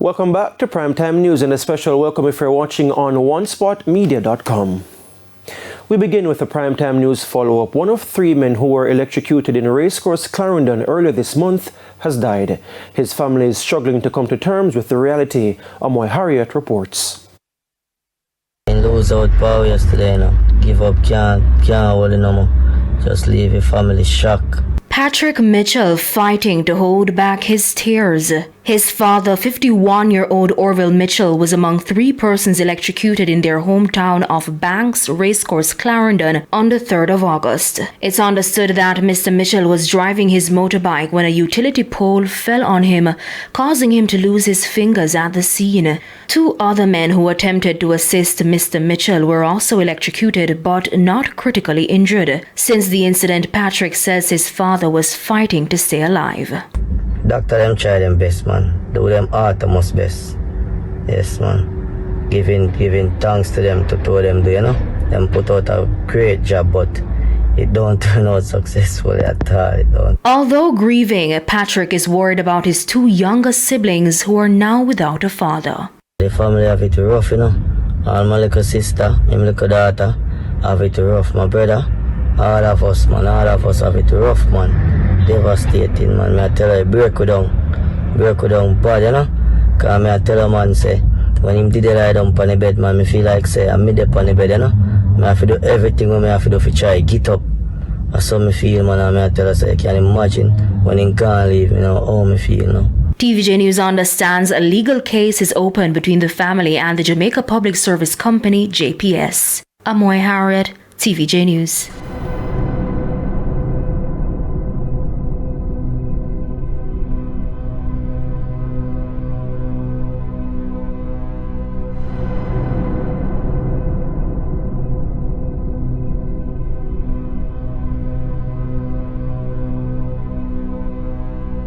Welcome back to Primetime News, and a special welcome if you're watching on onespotmedia.com. We begin with the Primetime News follow-up. One of 3 men who were electrocuted in racecourse Clarendon earlier this month has died. His family is struggling to come to terms with the reality. Amoy Harriet reports. Lose out power yesterday, give up, can't hold it no more. Just leave your family shock. Patrick Mitchell fighting to hold back his tears. His father, 51-year-old Orville Mitchell, was among 3 persons electrocuted in their hometown of Banks Racecourse, Clarendon on the 3rd of August. It's understood that Mr. Mitchell was driving his motorbike when a utility pole fell on him, causing him to lose his fingers at the scene. 2 other men who attempted to assist Mr. Mitchell were also electrocuted but not critically injured. Since the incident, Patrick says his father was fighting to stay alive. Doctor them try them best, man. Do them utmost best. Yes, man. Giving thanks to them to them do, Them put out a great job, but it don't turn out successfully at all. It don't. Although grieving, Patrick is worried about his 2 younger siblings who are now without a father. The family have it rough, All my little sister, my little daughter have it rough. My brother, all of us have it rough, man. Devastating, man. Me I tell her, break down bad, Cause me I tell her, man, say, when him did lie down on the bed, man, me feel like, say, I'm mid up on the bed, Me have to do everything what me have to do to try get up. That's how me feel, man, and me I tell her, say, I can't imagine when he can't leave, how me feel, TVJ News understands a legal case is open between the family and the Jamaica Public Service Company, JPS. Amoy Harriet, TVJ News.